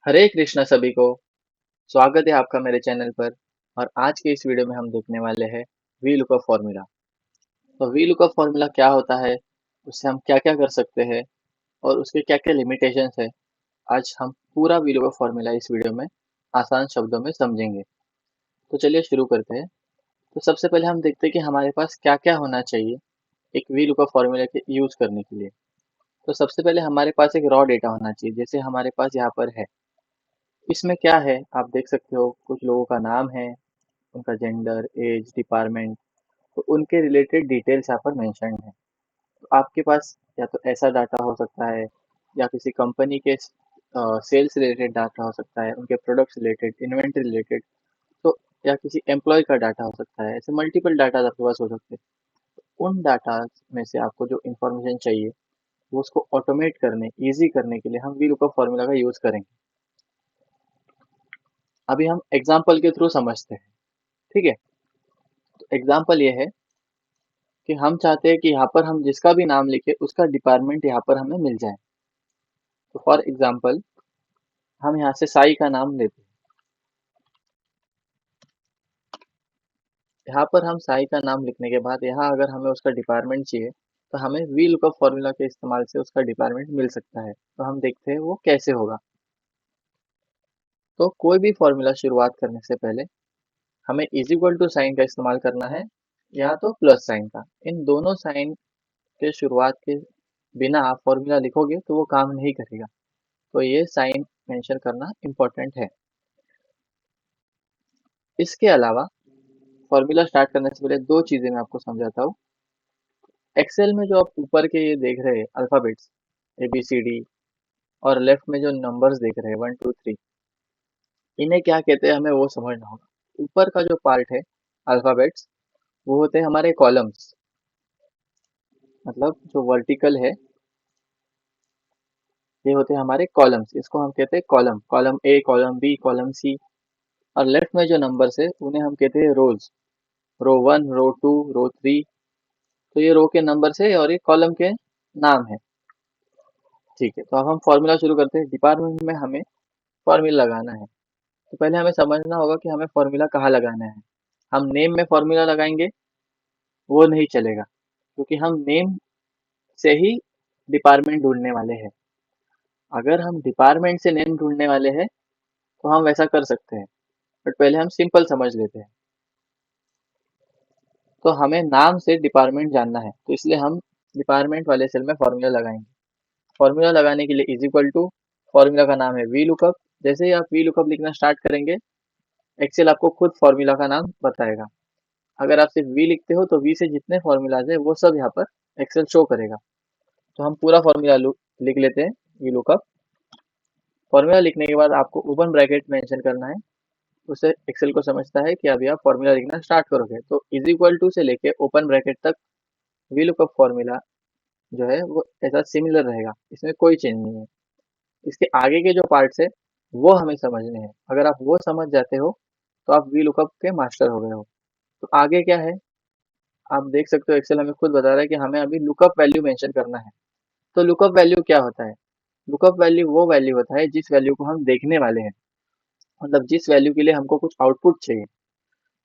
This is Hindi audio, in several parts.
हरे कृष्णा सभी को। स्वागत है आपका मेरे चैनल पर। और आज के इस वीडियो में हम देखने वाले हैं वी लुकअप फॉर्मूला। तो वी लुकअप फॉर्मूला क्या होता है, उससे हम क्या क्या कर सकते हैं और उसके क्या क्या लिमिटेशंस है, आज हम पूरा वी लुकअप फॉर्मूला इस वीडियो में आसान शब्दों में समझेंगे। तो चलिए शुरू करते हैं। तो सबसे पहले हम देखते हैं कि हमारे पास क्या क्या होना चाहिए एक वी लुकअप फॉर्मूला के यूज करने के लिए। तो सबसे पहले हमारे पास एक रॉ डेटा होना चाहिए, जैसे हमारे पास यहाँ पर है। इसमें क्या है आप देख सकते हो, कुछ लोगों का नाम है, उनका जेंडर, एज, डिपार्टमेंट, तो उनके रिलेटेड डिटेल्स यहाँ पर मेंशन है। तो आपके पास या तो ऐसा डाटा हो सकता है, या किसी कंपनी के सेल्स रिलेटेड डाटा हो सकता है, उनके प्रोडक्ट्स रिलेटेड, इन्वेंट्री रिलेटेड, तो या किसी एम्प्लॉय का डाटा हो सकता है। ऐसे मल्टीपल डाटा आपके पास हो सकते हैं। उन डाटा में से आपको जो इन्फॉर्मेशन चाहिए वो उसको ऑटोमेट करने, ईजी करने के लिए हम वी लुकअप फॉर्मूला का यूज करेंगे। अभी हम एग्जाम्पल के थ्रू समझते हैं, ठीक है। तो एग्जाम्पल ये है कि हम चाहते हैं कि यहाँ पर हम जिसका भी नाम लिखे उसका डिपार्टमेंट यहाँ पर हमें मिल जाए। तो फॉर एग्जाम्पल हम यहाँ से साई का नाम लेते हैं। यहाँ पर हम साई का नाम लिखने के बाद यहाँ अगर हमें उसका डिपार्टमेंट चाहिए तो हमें वी लुकअप फॉर्मूला के इस्तेमाल से उसका डिपार्टमेंट मिल सकता है। तो हम देखते हैं वो कैसे होगा। तो कोई भी फॉर्मूला शुरुआत करने से पहले हमें इज इक्वल टू साइन का इस्तेमाल करना है, या तो प्लस साइन का। इन दोनों साइन के शुरुआत के बिना आप फॉर्मूला लिखोगे तो वो काम नहीं करेगा। तो ये साइन मेंशन करना इम्पोर्टेंट है। इसके अलावा फॉर्मूला स्टार्ट करने से पहले दो चीजें मैं आपको समझाता हूँ। एक्सेल में जो आप ऊपर के ये देख रहे हैं alphabets, A B C D, और लेफ्ट में जो नंबर्स देख रहे हैं 1 2 3, इन्हें क्या कहते हैं हमें वो समझना होगा। ऊपर का जो पार्ट है अल्फाबेट्स, वो होते हैं हमारे कॉलम्स, मतलब जो वर्टिकल है ये होते हैं हमारे कॉलम्स। इसको हम कहते हैं column, column A, column B, column C. और लेफ्ट में जो नंबर्स है उन्हें हम कहते हैं रोज, रो 1, रो 2, रो 3। तो ये रो के नंबर्स है और ये कॉलम के नाम है। ठीक है, तो अब हम फॉर्मूला शुरू करते हैं। डिपार्टमेंट में हमें फॉर्मूला लगाना है। तो पहले हमें समझना होगा कि हमें फॉर्मूला कहाँ लगाना है। हम नेम में फॉर्मूला लगाएंगे वो नहीं चलेगा, क्योंकि हम नेम से ही डिपार्टमेंट ढूंढने वाले हैं। अगर हम डिपार्टमेंट से नेम ढूंढने वाले हैं तो हम वैसा कर सकते हैं, बट पहले हम सिंपल समझ लेते हैं। तो हमें नाम से डिपार्टमेंट जानना है, तो इसलिए हम डिपार्टमेंट वाले सेल में फॉर्मूला लगाएंगे। फॉर्मूला लगाने के लिए इज इक्वल टू, फॉर्मूला का नाम है वी लुकअप। जैसे ही आप वी लुकअप लिखना स्टार्ट करेंगे एक्सेल आपको खुद फॉर्मूला का नाम बताएगा। अगर आप सिर्फ वी लिखते हो तो वी से जितने फॉर्मूलाज है वो सब यहाँ पर एक्सेल शो करेगा। तो हम पूरा फॉर्मूला लिख लेते हैं, वी लुकअप। फॉर्मूला लिखने के बाद आपको ओपन ब्रैकेट मेंशन करना है। उससे एक्सेल को समझता है कि अभी आप फॉर्मूला लिखना स्टार्ट करोगे। तो इज इक्वल टू से लेके ओपन ब्रैकेट तक वी लुकअप फॉर्मूला जो है वो ऐसा सिमिलर रहेगा, इसमें कोई चेंज नहीं है। इसके आगे के जो पार्ट्स है वो हमें समझने हैं। अगर आप वो समझ जाते हो तो आप वी लुकअप के मास्टर हो गए हो। तो आगे क्या है आप देख सकते हो, एक्सेल हमें खुद बता रहा है कि हमें अभी लुकअप वैल्यू मेंशन करना है। तो लुकअप वैल्यू क्या होता है? लुकअप वैल्यू वो वैल्यू होता है जिस वैल्यू को हम देखने वाले हैं, मतलब जिस वैल्यू के लिए हमको कुछ आउटपुट चाहिए।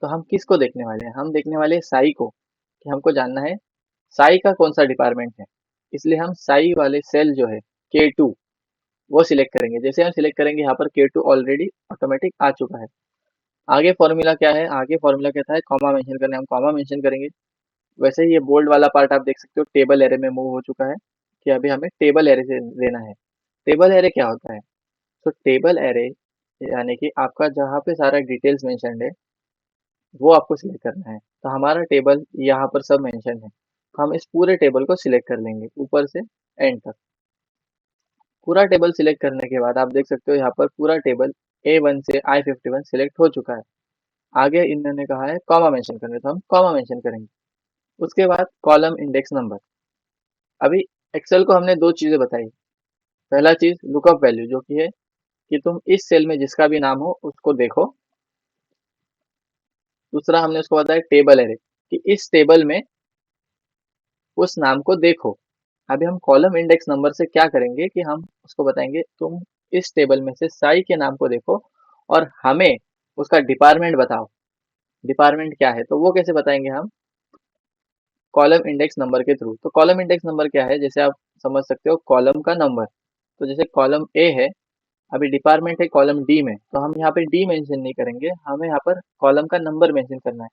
तो हम किसको देखने वाले हैं? हम देखने वाले हैं साई को, कि हमको जानना है साई का कौन सा डिपार्टमेंट है। इसलिए हम साई वाले सेल जो है K2 वो सिलेक्ट करेंगे। जैसे हम सिलेक्ट करेंगे यहाँ पर K2 ऑलरेडी ऑटोमेटिक आ चुका है। आगे फॉर्मूला क्या है? आगे फॉर्मूला कहता है कॉमा मेंशन करने, हम कॉमा मेंशन करेंगे। वैसे ही ये बोल्ड वाला पार्ट आप देख सकते हो टेबल एरे में मूव हो चुका है, कि अभी हमें टेबल एरे से लेना है। टेबल एरे क्या होता है? तो टेबल एरे यानी कि आपका जहाँ पे सारा डिटेल्स मेंशनड है वो आपको सिलेक्ट करना है। तो हमारा टेबल यहाँ पर सब मेंशन है, तो हम इस पूरे टेबल को सिलेक्ट कर लेंगे ऊपर से एंड तक। पूरा टेबल सिलेक्ट करने के बाद आप देख सकते हो यहाँ पर पूरा टेबल A1 से I51 सिलेक्ट हो चुका है। आगे इन्होंने कहा है कॉमा मेंशन करने, तो हम कॉमा मेंशन करेंगे। उसके बाद कॉलम इंडेक्स नंबर। अभी एक्सेल को हमने दो चीजें बताई। पहला चीज लुकअप वैल्यू, जो कि है कि तुम इस सेल में जिसका भी नाम हो उसको देखो। दूसरा हमने उसको बताया टेबल एरे, कि इस टेबल में उस नाम को देखो। अभी हम कॉलम इंडेक्स नंबर से क्या करेंगे कि हम उसको बताएंगे तुम इस टेबल में से साई के नाम को देखो और हमें उसका डिपार्टमेंट बताओ। डिपार्टमेंट क्या है, तो वो कैसे बताएंगे हम? कॉलम इंडेक्स नंबर के थ्रू। तो कॉलम इंडेक्स नंबर क्या है, जैसे आप समझ सकते हो कॉलम का नंबर। तो जैसे कॉलम ए है, अभी डिपार्टमेंट है कॉलम डी में, तो हम यहाँ पे डी मेंशन नहीं करेंगे, हमें यहाँ पर कॉलम का नंबर मेंशन करना है।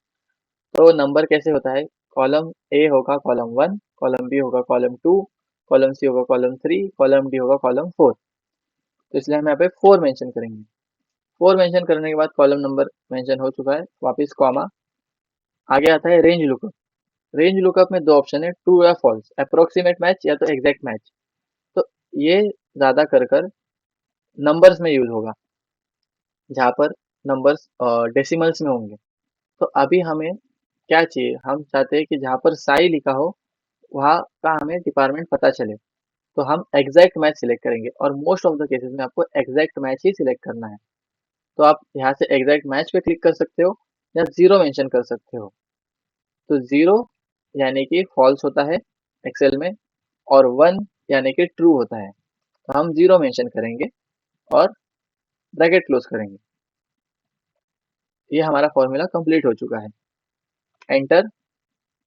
तो नंबर कैसे होता है? कॉलम ए होगा कॉलम 1, कॉलम बी होगा कॉलम 2, कॉलम सी होगा कॉलम 3, कॉलम डी होगा कॉलम 4। तो इसलिए हम यहाँ पे 4 मेंशन करेंगे। 4 मेंशन करने के बाद कॉलम नंबर मेंशन हो चुका है, वापस कॉमा। आगे आता है रेंज लुकअप। रेंज लुकअप में दो ऑप्शन है, ट्रू या फॉल्स, अप्रोक्सीमेट मैच या तो एग्जैक्ट मैच। तो ये ज्यादा कर कर नंबर्स में यूज होगा, जहाँ पर नंबर्स डेसिमल्स में होंगे। तो अभी हमें क्या चाहिए? हम चाहते हैं कि जहाँ पर साई लिखा हो वहाँ का हमें डिपार्टमेंट पता चले। तो हम एग्जैक्ट मैच सिलेक्ट करेंगे और मोस्ट ऑफ द केसेस में आपको एग्जैक्ट मैच ही सिलेक्ट करना है। तो आप यहाँ से एग्जैक्ट मैच पे क्लिक कर सकते हो या जीरो मेंशन कर सकते हो। तो जीरो यानी कि फॉल्स होता है एक्सेल में, और वन यानी कि ट्रू होता है। तो हम जीरो मेंशन करेंगे और ब्रैकेट क्लोज करेंगे। ये हमारा फॉर्मूला कंप्लीट हो चुका है। एंटर।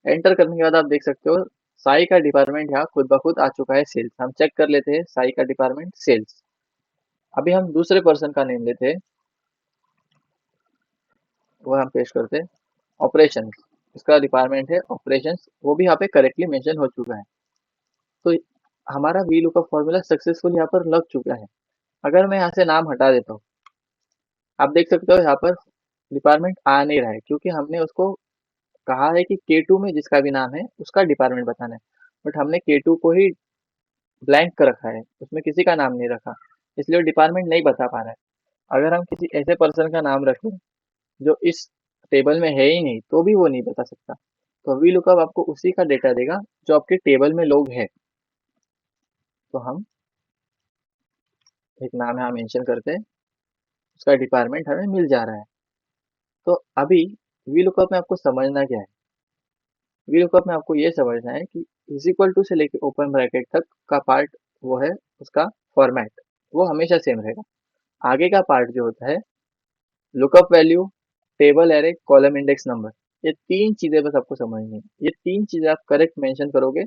एंटर करने के बाद आप देख सकते हो साई का डिपार्टमेंट यहाँ खुद ब खुद आ चुका है, सेल्स। हम चेक कर लेते हैं साई का डिपार्टमेंट सेल्स। अभी हम दूसरे पर्सन का नेम लेते हैं, वो हम पेश करते हैं ऑपरेशंस। इसका डिपार्टमेंट है ऑपरेशंस, वो भी यहाँ पे करेक्टली मेंशन हो चुका है। तो हमारा वी लुकअप फॉर्मूला सक्सेसफुल यहाँ पर लग चुका है। अगर मैं यहाँ से नाम हटा देता हूँ, आप देख सकते हो यहाँ पर डिपार्टमेंट आ नहीं रहा है, क्योंकि हमने उसको कहा है कि K2 में जिसका भी नाम है उसका डिपार्टमेंट बताना है। बट हमने K2 को ही ब्लैंक कर रखा है, उसमें किसी का नाम नहीं रखा, इसलिए वो डिपार्टमेंट नहीं बता पा रहा है। अगर हम किसी ऐसे पर्सन का नाम रखें जो इस टेबल में है ही नहीं, तो भी वो नहीं बता सकता। तो वी लुकअप आपको उसी का डेटा देगा जो आपके टेबल में लोग हैं। तो हम एक नाम यहाँ मेंशन करते हैं, उसका डिपार्टमेंट हमें मिल जा रहा है। तो अभी वी लुकअप में आपको समझना क्या है? वी लुकअप में आपको ये समझना है कि इज इक्वल टू से लेके ओपन ब्रैकेट तक का पार्ट वो है उसका फॉर्मेट, वो हमेशा सेम रहेगा। आगे का पार्ट जो होता है lookup value, table array, column index number, ये तीन चीजें बस आपको समझनी है। ये तीन चीजें आप करेक्ट मेंशन करोगे,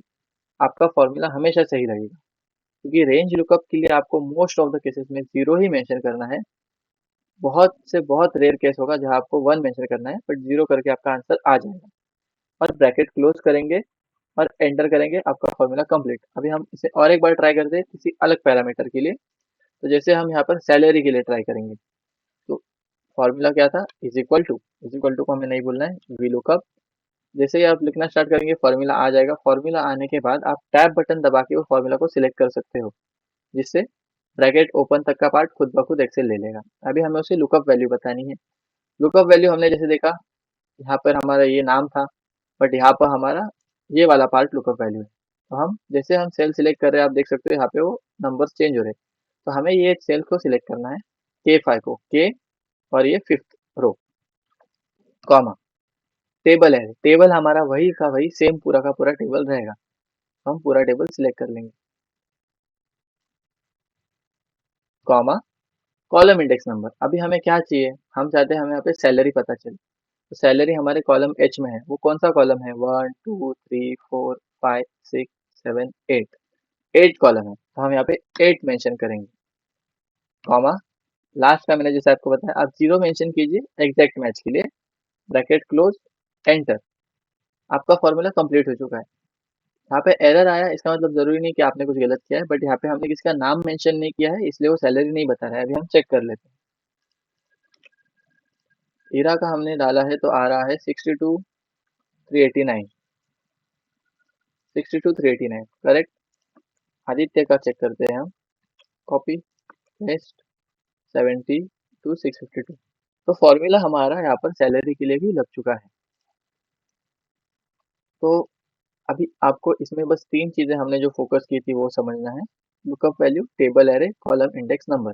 आपका फॉर्मूला हमेशा सही रहेगा। क्योंकि रेंज लुकअप के लिए आपको मोस्ट ऑफ द केसेस में जीरो ही मेंशन करना है। बहुत से बहुत रेयर केस होगा जहां आपको वन मेंशन करना है, बट जीरो करके आपका आंसर आ जाएगा। और ब्रैकेट क्लोज करेंगे और एंटर करेंगे, आपका फॉर्मूला कंप्लीट। अभी हम इसे और एक बार ट्राई करते हैं किसी अलग पैरामीटर के लिए। तो जैसे हम यहाँ पर सैलरी के लिए ट्राई करेंगे, तो फॉर्मूला क्या था? इज इक्वल टू को हमें नहीं भूलना है, वी लुकअप। जैसे ही आप लिखना स्टार्ट करेंगे फॉर्मूला आ जाएगा। फॉर्मूला आने के बाद आप टैब बटन दबा के वो फॉर्मूला को सिलेक्ट कर सकते हो, जिससे ब्रैकेट ओपन तक का पार्ट खुद ब खुद एक्सेल ले लेगा। अभी हमें उसे लुकअप वैल्यू बतानी है। लुकअप वैल्यू हमने जैसे देखा, यहाँ पर हमारा ये नाम था, बट यहाँ पर हमारा ये वाला पार्ट लुकअप वैल्यू है। तो हम जैसे हम सेल सिलेक्ट कर रहे हैं, आप देख सकते हो यहाँ पे वो नंबर्स चेंज हो रहे हैं। तो हमें ये सेल को सिलेक्ट करना है, K5 को, के और ये फिफ्थ रो, कॉमा। टेबल है, टेबल हमारा वही का वही सेम पूरा का पूरा टेबल रहेगा। हम पूरा टेबल सिलेक्ट कर लेंगे, कॉमा, कॉलम इंडेक्स नंबर। अभी हमें क्या चाहिए? हम चाहते हैं हमें यहाँ पे सैलरी पता चले। तो सैलरी हमारे कॉलम एच में है, वो कौन सा कॉलम है? 1 2 3 4 5 6 7 8, 8 कॉलम है, तो हम यहाँ पे 8 मेंशन करेंगे, कॉमा। लास्ट का मैंने जैसे आपको बताया, आप जीरो मेंशन कीजिए एग्जैक्ट मैच के लिए, ब्रैकेट क्लोज, एंटर। आपका फॉर्मूला कंप्लीट हो चुका है। यहाँ पे एरर आया, इसका मतलब जरूरी नहीं कि आपने कुछ गलत किया है, बट यहाँ पे हमने किसी का नाम मेंशन नहीं किया है, इसलिए वो सैलरी नहीं बता रहा है। अभी हम चेक कर लेते हैं। ईरा का हमने डाला है तो आ रहा है 62,389, 62,389 करेक्ट। आदित्य का चेक करते हैं हम, कॉपी पेस्ट 70 to 652। तो फॉर्मूला हमारा यहाँ पर सैलरी के लिए भी लग चुका है। तो अभी आपको इसमें बस तीन चीजें हमने जो फोकस की थी वो समझना है, lookup value, table array, column index number.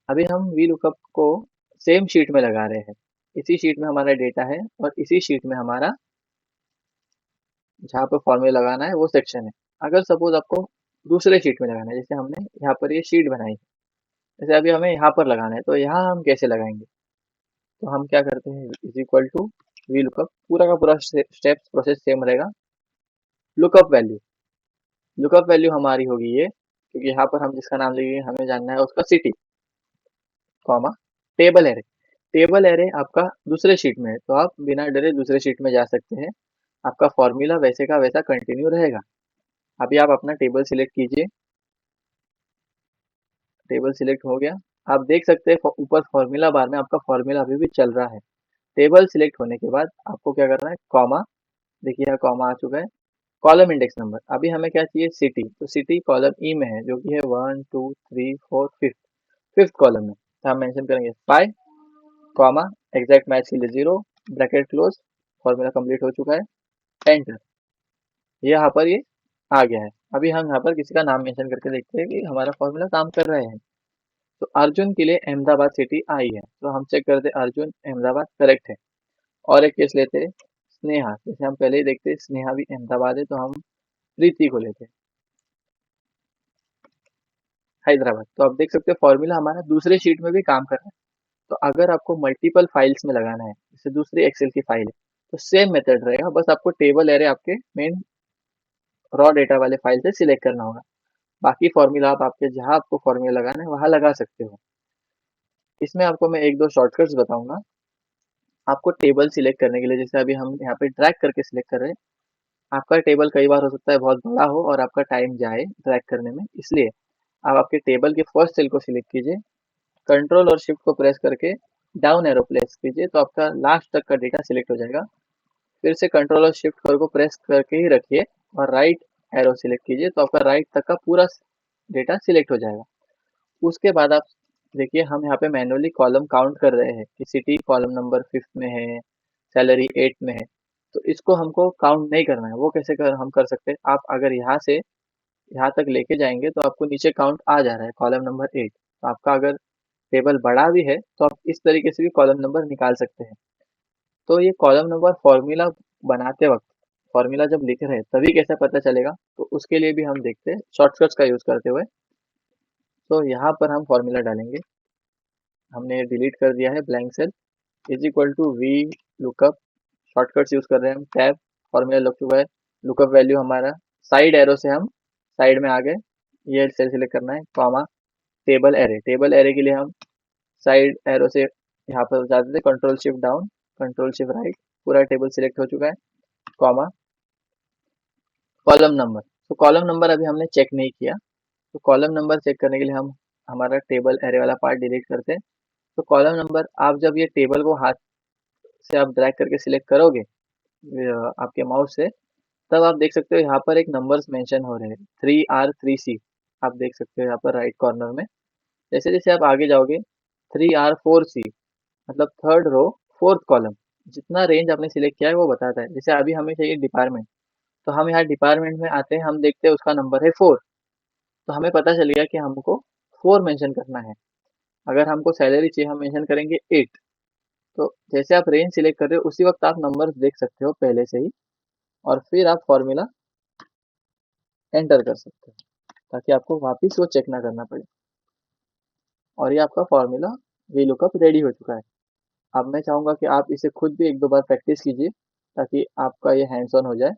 अभी हम वी लुकअप को सेम शीट में लगा रहे हैं। इसी शीट में हमारा डेटा है और इसी शीट में हमारा जहाँ पे फॉर्मूला लगाना है वो सेक्शन है। अगर सपोज आपको दूसरे शीट में लगाना है। जैसे हमने यहाँ पर ये शीट बनाई, जैसे अभी हमें यहाँ पर लगाना है, तो यहाँ हम कैसे लगाएंगे? तो हम क्या करते हैं, is equal to V lookup, पूरा का पूरा स्टेप्स प्रोसेस सेम रहेगा। लुकअप वैल्यू हमारी होगी ये, क्योंकि यहाँ पर हम जिसका नाम लेंगे हमें जानना है उसका city, comma table array. Table array आपका दूसरे शीट में है, तो आप बिना डरे दूसरे शीट में जा सकते हैं। आपका फॉर्मूला वैसे का वैसा कंटिन्यू रहेगा। अभी आप अपना टेबल सिलेक्ट कीजिए। टेबल सिलेक्ट हो गया। आप देख सकते हैं ऊपर फॉर्मूला बार में आपका फॉर्मूला अभी भी चल रहा है। टेबल सिलेक्ट होने के बाद आपको क्या करना है, कॉमा, देखिए यहाँ कॉमा आ चुका है। कॉलम इंडेक्स नंबर, अभी हमें क्या चाहिए, सिटी, तो सिटी कॉलम ई में है, जो कि है 1 2 3 4 5, फिफ्थ कॉलम में। तो हम मेंशन करेंगे 5, कॉमा, एग्जैक्ट मैच के लिए 0, ब्रैकेट क्लोज, फॉर्मूला कंप्लीट हो चुका है, एंटर। ये यहाँ पर ये आ गया है। अभी हम यहाँ पर किसी का नाम मेंशन करके देखते हैं कि हमारा फॉर्मूला काम कर रहे हैं। तो अर्जुन के लिए अहमदाबाद सिटी आई है, तो हम चेक करते हैं अर्जुन अहमदाबाद करेक्ट है। और एक केस लेते हैं स्नेहा, जैसे हम पहले ही देखते हैं स्नेहा भी अहमदाबाद है, तो हम प्रीति को लेते हैं हैदराबाद। तो आप देख सकते हो फॉर्मूला हमारा दूसरे शीट में भी काम कर रहा है। तो अगर आपको मल्टीपल फाइल्स में लगाना है, जैसे दूसरी एक्सेल की फाइल है, तो सेम मेथड रहेगा, बस आपको टेबल एरे आपके मेन रॉ डेटा वाले फाइल से सिलेक्ट करना होगा। बाकी फॉर्मूला आप आपके जहां आपको फॉर्मूला लगाना है वहां लगा सकते हो। इसमें आपको मैं एक दो शॉर्टकट्स बताऊंगा। आपको टेबल सिलेक्ट करने के लिए, जैसे अभी हम यहाँ पे ड्रैग करके सिलेक्ट कर रहे हैं, आपका टेबल कई बार हो सकता है बहुत बड़ा हो और आपका टाइम जाए ड्रैग करने में, इसलिए आप आपके टेबल के फर्स्ट सेल को सिलेक्ट कीजिए, कंट्रोल और शिफ्ट को प्रेस करके डाउन एरो प्रेस कीजिए, तो आपका लास्ट तक का डेटा सिलेक्ट हो जाएगा। फिर से कंट्रोल और शिफ्ट को प्रेस करके ही रखिए और राइट एरो सिलेक्ट कीजिए, तो आपका राइट तक का पूरा डेटा सिलेक्ट हो जाएगा। उसके बाद आप देखिए हम यहाँ पे मैनुअली कॉलम काउंट कर रहे हैं कि सिटी कॉलम नंबर 5th में है, सैलरी 8 में है, तो इसको हमको काउंट नहीं करना है। वो कैसे हम कर सकते हैं, आप अगर यहाँ से यहाँ तक लेके जाएंगे तो आपको नीचे काउंट आ जा रहा है कॉलम नंबर 8। तो आपका अगर टेबल बड़ा भी है तो आप इस तरीके से भी कॉलम नंबर निकाल सकते हैं। तो ये कॉलम नंबर फॉर्मूला बनाते वक्त, फॉर्मूला जब लिख रहे हैं तभी कैसे पता चलेगा, तो उसके लिए भी हम देखते हैं शॉर्टकट्स का यूज करते हुए। तो यहाँ पर हम फॉर्मूला डालेंगे, हमने डिलीट कर दिया है blank cell, is equal to V lookup, shortcuts use कर रहे हैं हम, टैब, फॉर्मूला लग चुका है, लुकअप वैल्यू हमारा, साइड एरो से हम साइड में आ गए, ये सेल सिलेक्ट करना है, comma, table array, table array के लिए हम साइड एरो से यहाँ पर जाते थे, control shift down, control shift right, पूरा टेबल सिलेक्ट हो चुका है, कॉमा, कॉलम नंबर। तो कॉलम नंबर अभी हमने चेक नहीं किया, तो कॉलम नंबर चेक करने के लिए हम हमारा टेबल एरे वाला पार्ट डिलीट करते हैं। तो कॉलम नंबर, आप जब ये टेबल को हाथ से आप ड्रैग करके सिलेक्ट करोगे आपके माउस से, तब आप देख सकते हो यहाँ पर एक नंबर्स मेंशन हो रहे हैं, 3R3C, आप देख सकते हो यहाँ पर राइट कॉर्नर में। जैसे जैसे आप आगे जाओगे 3R4C, मतलब थर्ड रो फोर्थ कॉलम, जितना रेंज आपने सिलेक्ट किया है वो बताता है। जैसे अभी हमें चाहिए डिपार्टमेंट, तो हम यहाँ डिपार्टमेंट में आते हैं, हम देखते हैं उसका नंबर है 4, तो हमें पता चल गया कि हमको 4 मेंशन करना है। अगर हमको सैलरी चाहिए हम मेंशन करेंगे 8। तो जैसे आप रेंज सिलेक्ट कर रहे हो उसी वक्त आप नंबर्स देख सकते हो पहले से ही, और फिर आप फॉर्मूला एंटर कर सकते हो, ताकि आपको वापस वो चेक ना करना पड़े। और ये आपका फॉर्मूला वी लुकअप रेडी हो चुका है। अब मैं चाहूँगा कि आप इसे खुद भी एक दो बार प्रैक्टिस कीजिए, ताकि आपका ये हैंड्स ऑन हो जाए।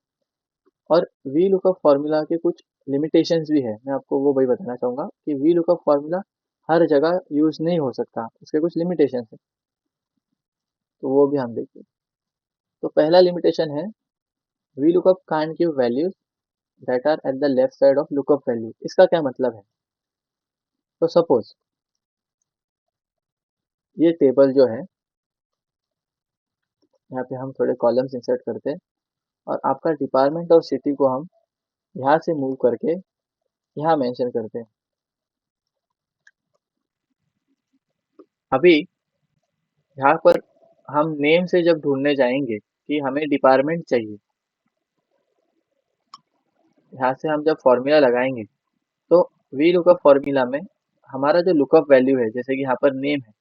और वी लुकअप फॉर्मूला के कुछ लिमिटेशंस भी है, मैं आपको वो भी बताना चाहूँगा कि वी लुकअप फॉर्मूला हर जगह यूज़ नहीं हो सकता, उसके कुछ लिमिटेशंस है, तो वो भी हम देखते हैं। तो पहला लिमिटेशन है, V lookup can't give values that are at the left side of lookup value. इसका क्या मतलब है, तो सपोज ये टेबल जो है, यहाँ पे हम थोड़े कॉलम्स इंसर्ट करते हैं, और आपका डिपार्टमेंट और सिटी को हम यहाँ से मूव करके यहाँ मेंशन करते हैं। अभी यहाँ पर हम नेम से जब ढूंढने जाएंगे कि हमें डिपार्टमेंट चाहिए, यहाँ से हम जब फॉर्मूला लगाएंगे, तो वी लुकअप फॉर्मूला में हमारा जो लुकअप वैल्यू है, जैसे कि यहाँ पर नेम है,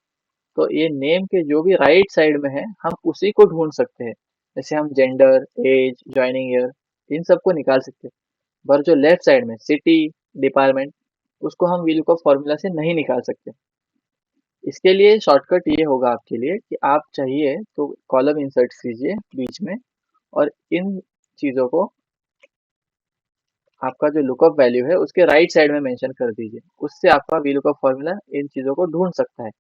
तो ये नेम के जो भी राइट साइड में है हम उसी को ढूंढ सकते हैं। जैसे हम जेंडर, एज, ज्वाइनिंग ईयर, इन सबको निकाल सकते हैं। पर जो लेफ्ट साइड में सिटी, डिपार्टमेंट, उसको हम VLOOKUP फॉर्मूला से नहीं निकाल सकते। इसके लिए शॉर्टकट ये होगा आपके लिए कि आप चाहिए तो कॉलम इंसर्ट कीजिए बीच में और इन चीज़ों को आपका जो लुकअप वैल्यू है उसके राइट साइड में मेंशन कर दीजिए। उससे आपका VLOOKUP फॉर्मूला इन चीज़ों को ढूंढ सकता है।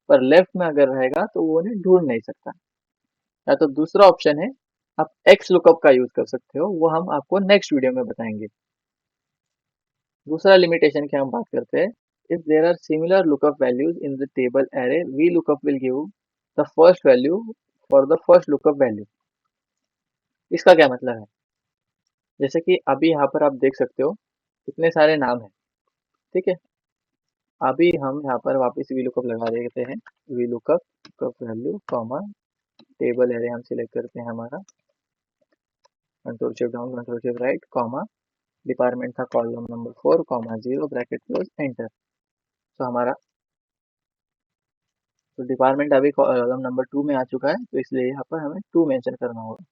पर लेफ्ट में अगर रहेगा तो वो उन्हें ढूंढ नहीं सकता। या तो दूसरा ऑप्शन है, आप एक्स लुकअप का यूज कर सकते हो, वो हम आपको नेक्स्ट वीडियो में बताएंगे। दूसरा लिमिटेशन की हम बात करते हैं, if there are similar lookup values in the table array VLOOKUP will give the first value for the first lookup value. इसका क्या मतलब है? जैसे कि अभी यहाँ पर आप देख सकते हो कितने सारे नाम हैं, ठीक है। अभी हम यहाँ पर वापस VLOOKUP लगा देते हैं, VLOOKUP value comma table array हम सिलेक्ट करते हैं हमारा, control shift down control shift right comma department था column number 4 comma 0 bracket close enter. तो हमारा तो डिपार्टमेंट अभी कॉलम नंबर 2 में आ चुका है, तो इसलिए यहाँ पर हमें 2 मेंशन करना होगा।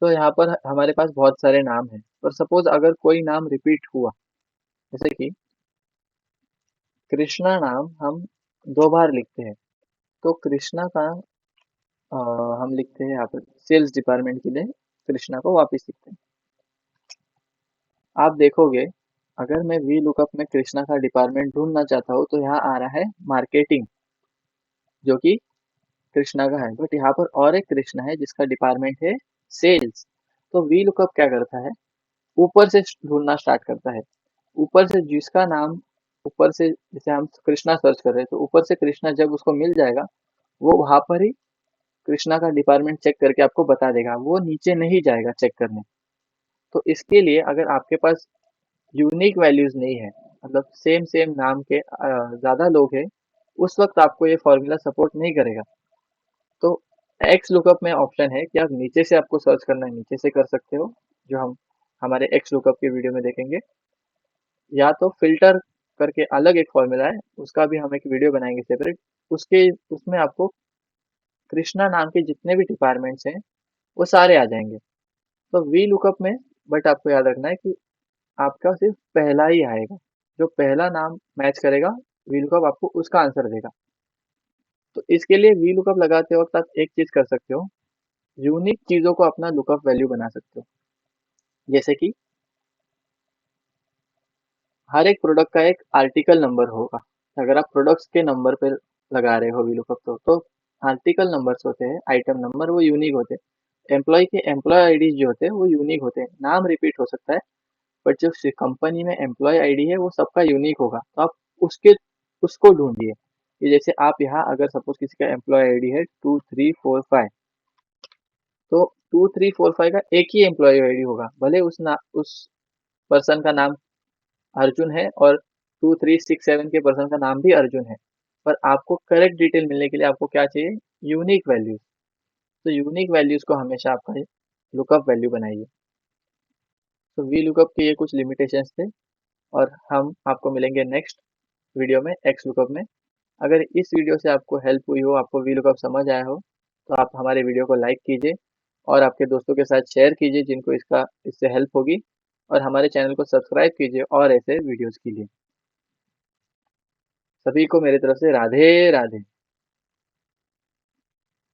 तो यहाँ पर हमारे पास बहुत सारे नाम हैं, पर सपोज अगर कोई नाम रिपीट हुआ, जैसे कि कृष्णा नाम हम 2 बार लिखते हैं, तो कृष्णा का हम लिखते हैं यहाँ पर सेल्स डिपार्टमेंट के लिए कृष्णा को वापस लिखते हैं। आप देखोगे अगर मैं VLOOKUP में कृष्णा का डिपार्टमेंट ढूंढना चाहता हूँ तो यहाँ आ रहा है मार्केटिंग, जो कि कृष्णा का है, बट यहाँ पर और एक कृष्णा है जिसका डिपार्टमेंट है सेल्स। तो VLOOKUP क्या करता है, ऊपर से ढूंढना स्टार्ट करता है। ऊपर से जिसका नाम ऊपर से, जैसे हम कृष्णा सर्च कर रहे हैं तो ऊपर से कृष्णा जब उसको मिल जाएगा, वो वहां पर ही कृष्णा का डिपार्टमेंट चेक करके आपको बता देगा, वो नीचे नहीं जाएगा चेक करने। तो इसके लिए अगर आपके पास यूनिक वैल्यूज नहीं है, मतलब सेम सेम नाम के ज्यादा लोग हैं, उस वक्त आपको ये फॉर्मूला सपोर्ट नहीं करेगा। तो एक्स लुकअप में ऑप्शन है कि आप नीचे से आपको सर्च करना है, नीचे से कर सकते हो, जो हम हमारे एक्स लुकअप के वीडियो में देखेंगे। या तो फिल्टर करके अलग एक फॉर्मूला है, उसका भी हम एक वीडियो बनाएंगे सेपरेट। उसके उसमें आपको कृष्णा नाम के जितने भी डिपार्टमेंट्स हैं वो सारे आ जाएंगे। तो वी लुकअप में बट आपको याद रखना है कि आपका सिर्फ पहला ही आएगा, जो पहला नाम मैच करेगा वी लुकअप आपको उसका आंसर देगा। तो इसके लिए वी लुकअप लगाते वक्त आप एक चीज कर सकते हो, यूनिक चीजों को अपना लुकअप वैल्यू बना सकते हो। जैसे कि हर एक प्रोडक्ट का एक आर्टिकल नंबर होगा। अगर आप प्रोडक्ट्स के नंबर पर लगा रहे हो वी लुकअप तो आर्टिकल नंबर्स होते हैं, आइटम नंबर, वो यूनिक होते हैं। एम्प्लॉय के एम्प्लॉय आईडी जो होते हैं वो यूनिक होते हैं। नाम रिपीट हो सकता है, बट जो कंपनी में एम्प्लॉय आईडी है वो सबका यूनिक होगा। तो आप उसके उसको ढूंढिए कि जैसे आप यहाँ अगर सपोज किसी का एम्प्लॉय आईडी है 2345, तो 2345 का एक ही एम्प्लॉय आईडी होगा, भले उस पर्सन का नाम अर्जुन है और 2367 के पर्सन का नाम भी अर्जुन है, पर आपको करेक्ट डिटेल मिलने के लिए आपको क्या चाहिए, यूनिक वैल्यूज। तो यूनिक वैल्यूज को हमेशा आपका लुकअप वैल्यू बनाइए। तो वी लुकअप के ये कुछ लिमिटेशंस थे, और हम आपको मिलेंगे नेक्स्ट वीडियो में एक्स लुकअप में। अगर इस वीडियो से आपको हेल्प हुई हो, आपको वी लुकअप समझ आया हो, तो आप हमारे वीडियो को लाइक कीजिए और आपके दोस्तों के साथ शेयर कीजिए जिनको इससे हेल्प होगी, और हमारे चैनल को सब्सक्राइब कीजिए और ऐसे वीडियोस के लिए। सभी को मेरी तरफ से राधे राधे।